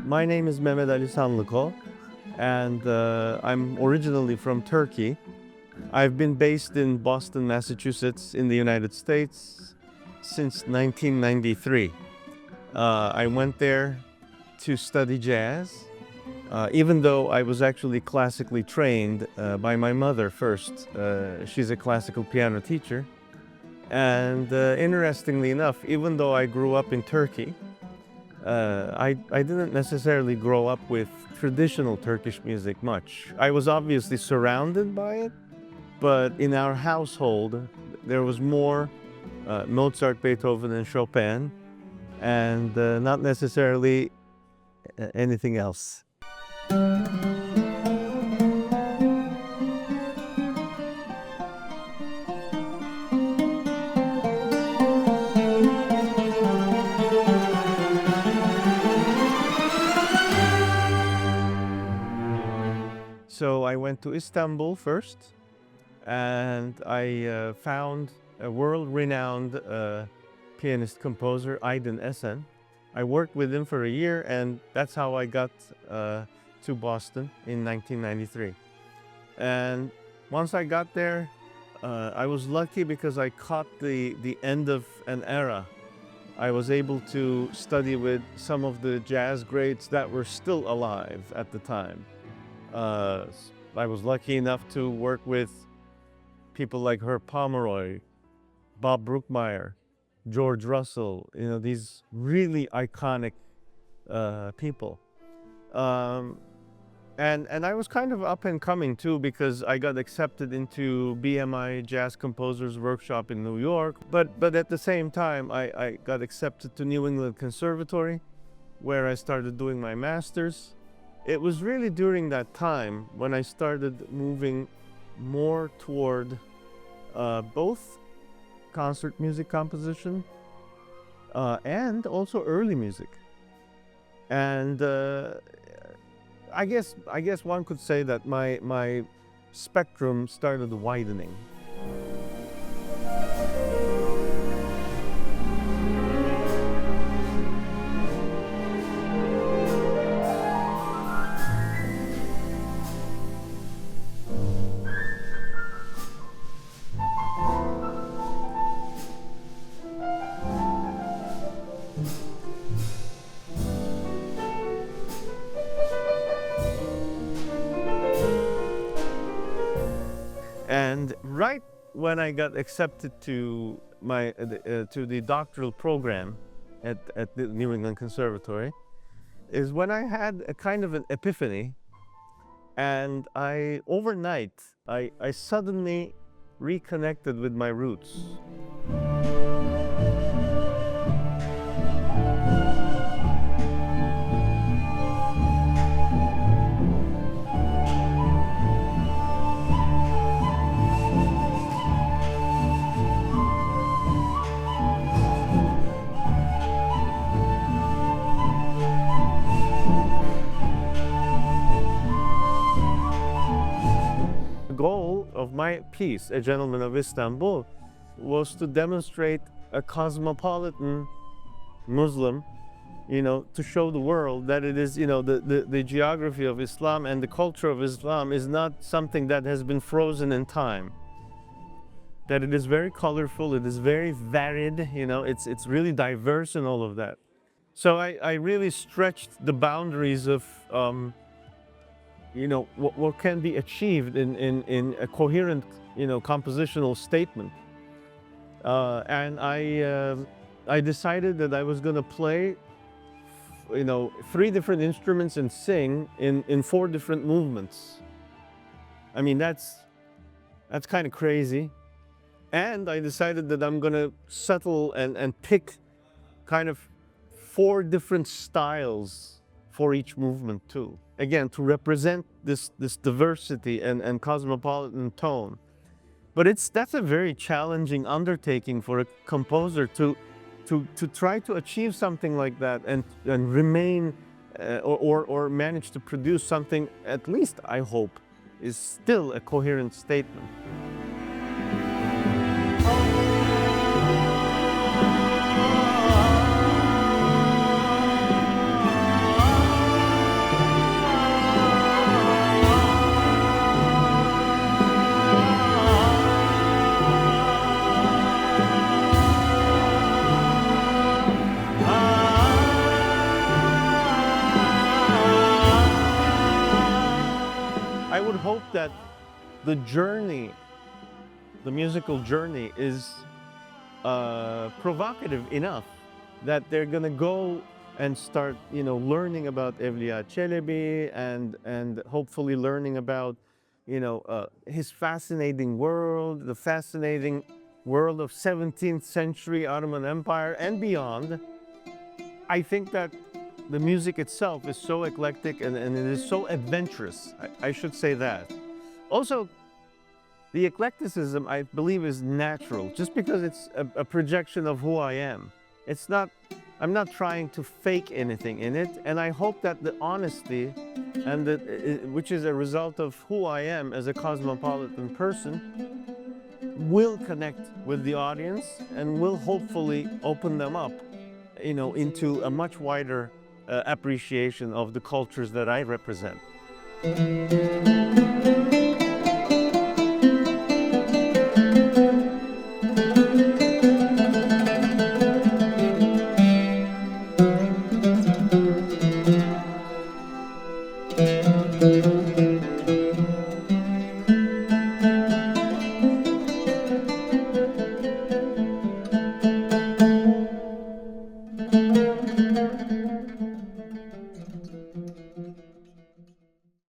My name is Mehmet Sanlıkol, and I'm originally from Turkey. I've been based in Boston, Massachusetts, in the United States since 1993. I went there to study jazz, even though I was actually classically trained by my mother first. She's a classical piano teacher. And interestingly enough, even though I grew up in Turkey, I didn't necessarily grow up with traditional Turkish music much. I was obviously surrounded by it, but in our household, there was more Mozart, Beethoven, and Chopin, and not necessarily anything else. So I went to Istanbul first, and I found a world-renowned pianist composer, Aydın Esen. I worked with him for a year, and that's how I got to Boston in 1993. And once I got there, I was lucky because I caught the end of an era. I was able to study with some of the jazz greats that were still alive at the time. I was lucky enough to work with people like Herb Pomeroy, Bob Brookmeyer, George Russell, these really iconic people. And I was kind of up and coming too, because I got accepted into BMI Jazz Composers Workshop in New York. But at the same time, I got accepted to New England Conservatory, where I started doing my master's. It was really during that time when I started moving more toward both concert music composition and also early music. And I guess one could say that my spectrum started widening. And right when I got accepted to the doctoral program at the New England Conservatory is when I had a kind of an epiphany, and overnight I suddenly reconnected with my roots. The goal of my piece, A Gentleman of Istanbul, was to demonstrate a cosmopolitan Muslim, to show the world that it is, the geography of Islam and the culture of Islam is not something that has been frozen in time. That it is very colorful, it is very varied, it's really diverse and all of that. So I really stretched the boundaries of what can be achieved in a coherent, compositional statement. And I decided that I was going to play, 3 different instruments and sing in 4 different movements. I mean, that's kind of crazy. And I decided that I'm going to settle and pick kind of 4 different styles for each movement too. Again, to represent this diversity and cosmopolitan tone. But that's a very challenging undertaking for a composer to try to achieve something like that and remain or manage to produce something, at least I hope, is still a coherent statement. I would hope that the journey, the musical journey, is provocative enough that they're gonna go and start, learning about Evliya Çelebi and hopefully learning about, his fascinating world, the fascinating world of 17th century Ottoman Empire and beyond. I think that the music itself is so eclectic and it is so adventurous. I should say that. Also, the eclecticism, I believe, is natural, just because it's a projection of who I am. I'm not trying to fake anything in it, and I hope that the honesty, and which is a result of who I am as a cosmopolitan person, will connect with the audience and will hopefully open them up, into a much wider appreciation of the cultures that I represent.